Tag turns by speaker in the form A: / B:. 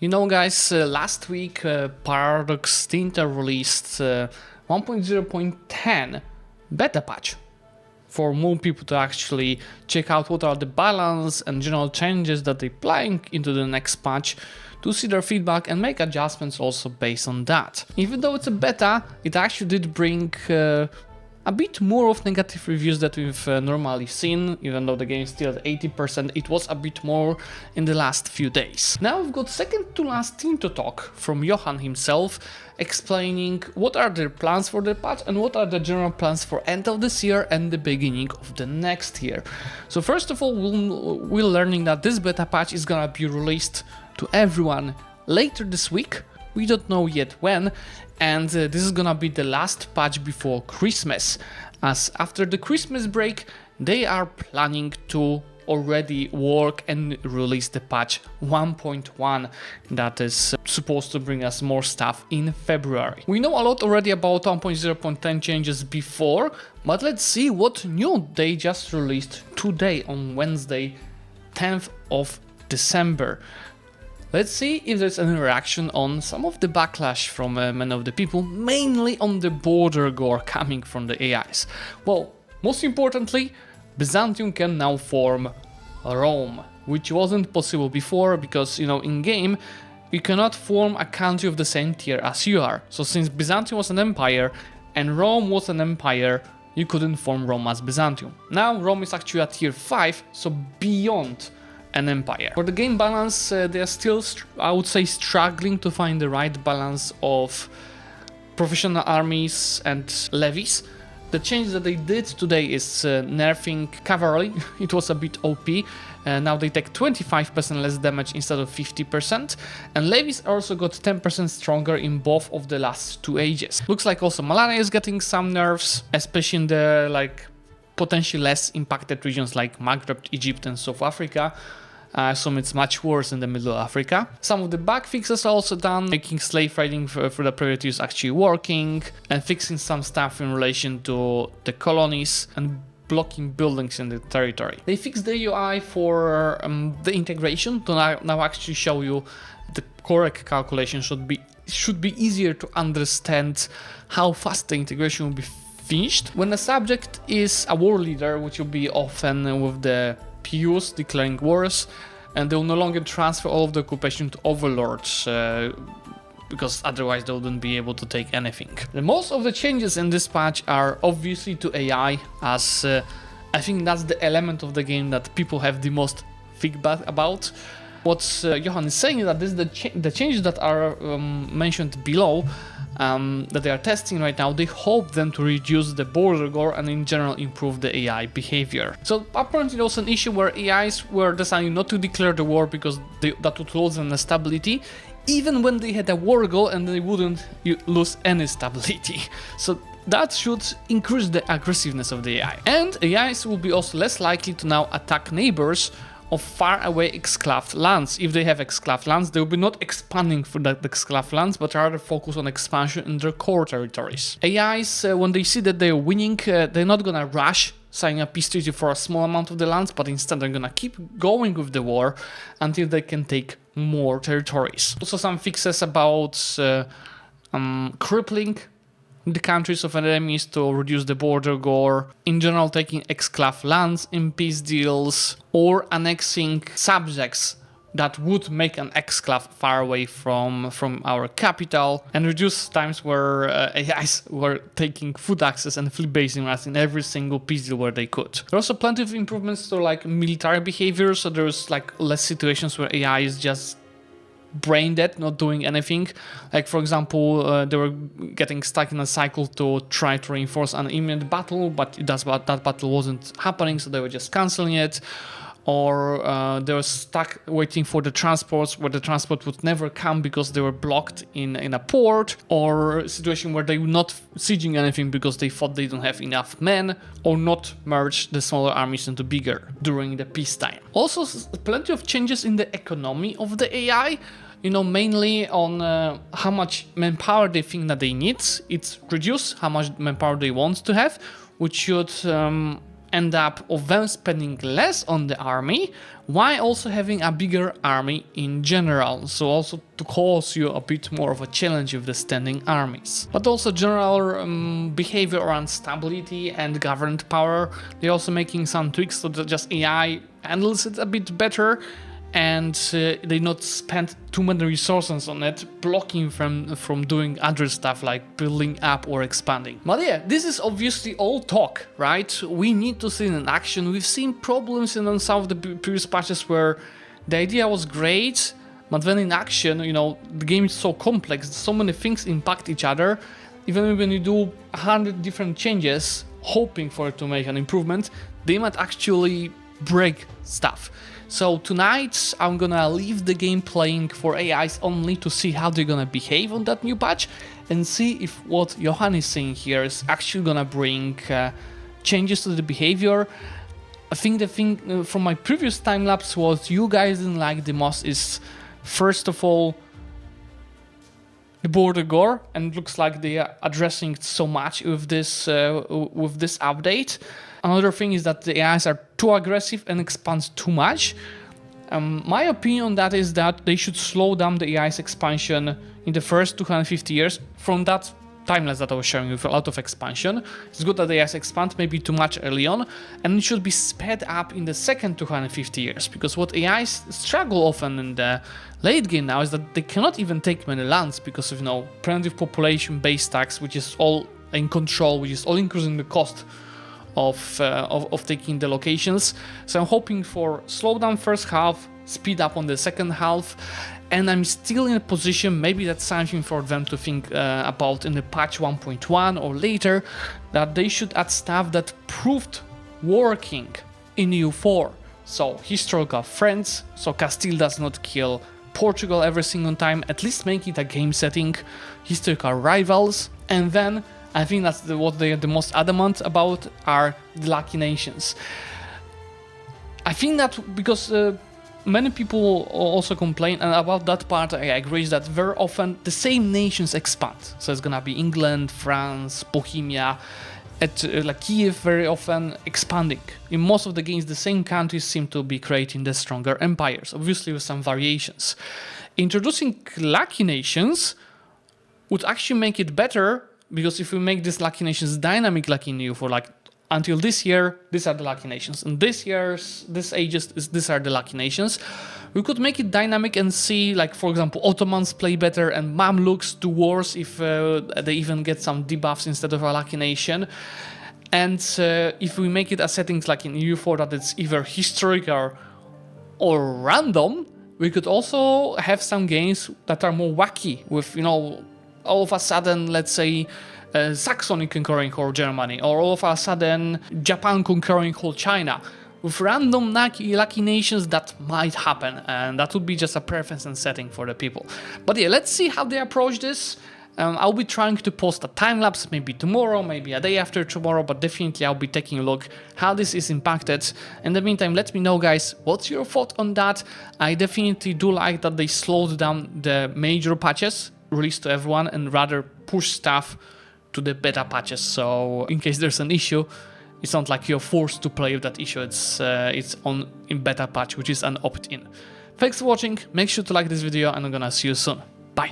A: You know, guys, last week Project Ceasar released 1.0.10 beta patch for more people to actually check out what are the balance and general changes that they're applying into the next patch, to see their feedback and make adjustments also based on that. Even though it's a beta, it actually did bring a bit more of negative reviews that we've normally seen. Even though the game is still at 80%, it was a bit more in the last few days. Now we've got second to last team to talk from Johan himself, explaining what are their plans for the patch and what are the general plans for end of this year and the beginning of the next year. So first of all, we're learning that this beta patch is gonna be released to everyone later this week. We don't know yet when, and this is gonna be the last patch before Christmas, as after the Christmas break they are planning to already work and release the patch 1.1 that is supposed to bring us more stuff in February. We know a lot already about 1.0.10 changes before, but let's see what new they just released today on Wednesday, 10th of December. Let's see if there's any reaction on some of the backlash from many of the people, mainly on the border gore coming from the AIs. Well, most importantly, Byzantium can now form Rome, which wasn't possible before because, you know, in game, you cannot form a country of the same tier as you are. So since Byzantium was an empire and Rome was an empire, you couldn't form Rome as Byzantium. Now Rome is actually at tier 5, so beyond an empire. For the game balance, they are still, I would say, struggling to find the right balance of professional armies and levies. The change that they did today is nerfing cavalry. It was a bit OP. Now they take 25% less damage instead of 50%. And levies also got 10% stronger in both of the last two ages. Looks like also malaria is getting some nerfs, especially in the potentially less impacted regions like Maghreb, Egypt and South Africa. I assume it's much worse in the middle of Africa. Some of the bug fixes are also done, making slave trading for the priorities actually working, and fixing some stuff in relation to the colonies and blocking buildings in the territory. They fixed the UI for the integration to now actually show you the correct calculation. Should be easier to understand how fast the integration will be finished. When a subject is a war leader, which will be often with the PUs declaring wars, and they will no longer transfer all of the occupation to overlords, because otherwise they wouldn't be able to take anything. Most of the changes in this patch are obviously to AI, as I think that's the element of the game that people have the most feedback about. What Johan is saying is that this is the changes that are mentioned below, that they are testing right now. They hope then to reduce the border gore and in general improve the AI behavior. So apparently there was an issue where AIs were deciding not to declare the war because that would lose them the stability, even when they had a war goal, and they wouldn't lose any stability. So that should increase the aggressiveness of the AI. And AIs will be also less likely to now attack neighbors of far away exclaved lands. If they have exclaved lands, they will be not expanding for that exclaved lands, but rather focus on expansion in their core territories. AIs, when they see that they're winning, they're not gonna rush signing a peace treaty for a small amount of the lands, but instead they're gonna keep going with the war until they can take more territories. Also some fixes about crippling the countries of enemies to reduce the border gore, in general taking exclave lands in peace deals, or annexing subjects that would make an exclave far away from our capital, and reduce times where AIs were taking food access and fleet basing us in every single peace deal where they could. There are also plenty of improvements to military behavior, so there's less situations where AI is just brain dead, not doing anything. For example, they were getting stuck in a cycle to try to reinforce an imminent battle, but that battle wasn't happening, so they were just canceling it. Or they were stuck waiting for the transports, where the transport would never come because they were blocked in a port, or a situation where they were not sieging anything because they thought they don't have enough men, or not merge the smaller armies into bigger during the peacetime. Also, plenty of changes in the economy of the AI, mainly on how much manpower they think that they need. It's reduced how much manpower they want to have, which should end up of them spending less on the army while also having a bigger army in general, so also to cause you a bit more of a challenge with the standing armies. But also general behavior around stability and governed power, they're also making some tweaks so that just AI handles it a bit better, and they not spend too many resources on it, blocking from doing other stuff like building up or expanding. But yeah, this is obviously all talk, right? We need to see it in action. We've seen problems in some of the previous patches where the idea was great, but then in action, you know, the game is so complex, so many things impact each other. Even when you do 100 different changes, hoping for it to make an improvement, they might actually break stuff. So tonight I'm gonna leave the game playing for AIs only to see how they're gonna behave on that new patch and see if what Johan is saying here is actually gonna bring changes to the behavior. I think the thing from my previous time lapse what you guys didn't like the most is, first of all, the border gore, and it looks like they are addressing it so much with this update. Another thing is that the AIs are too aggressive and expand too much. My opinion on that is that they should slow down the AI's expansion in the first 250 years from that timelines that I was showing with a lot of expansion. It's good that the AIs expand maybe too much early on, and it should be sped up in the second 250 years, because what AIs struggle often in the late game now is that they cannot even take many lands because of, you know, preventive population base tax, which is all in control, which is all increasing the cost of taking the locations. So I'm hoping for slow down first half, speed up on the second half, and I'm still in a position, maybe that's something for them to think about in the patch 1.1 or later, that they should add stuff that proved working in EU4. So historical friends, so Castile does not kill Portugal every single time, at least make it a game setting, historical rivals, and then I think that's what they are the most adamant about are the lucky nations. I think that because many people also complain, and about that part I agree, that very often the same nations expand. So it's gonna be England, France, Bohemia, like Kiev very often expanding. In most of the games the same countries seem to be creating the stronger empires, obviously with some variations. Introducing lucky nations would actually make it better, because if we make these lucky nations dynamic like in EU4, like until this year, these are the lucky nations, and this ages, these are the lucky nations, we could make it dynamic and see, like for example, Ottomans play better and Mamluks do worse if they even get some debuffs instead of a lucky nation. And if we make it as settings like in EU4 that it's either historical or random, we could also have some games that are more wacky with, you know, all of a sudden, let's say, Saxony conquering whole Germany, or all of a sudden Japan conquering whole China. With random lucky nations that might happen, and that would be just a preference and setting for the people. But yeah, let's see how they approach this. I'll be trying to post a time-lapse maybe tomorrow, maybe a day after tomorrow, but definitely I'll be taking a look how this is impacted. In the meantime, let me know, guys, what's your thought on that? I definitely do like that they slowed down the major patches released to everyone and rather push stuff to the beta patches, so in case there's an issue, it's not like you're forced to play with that issue, it's on in beta patch, which is an opt-in. Thanks for watching, make sure to like this video, and I'm gonna see you soon. Bye!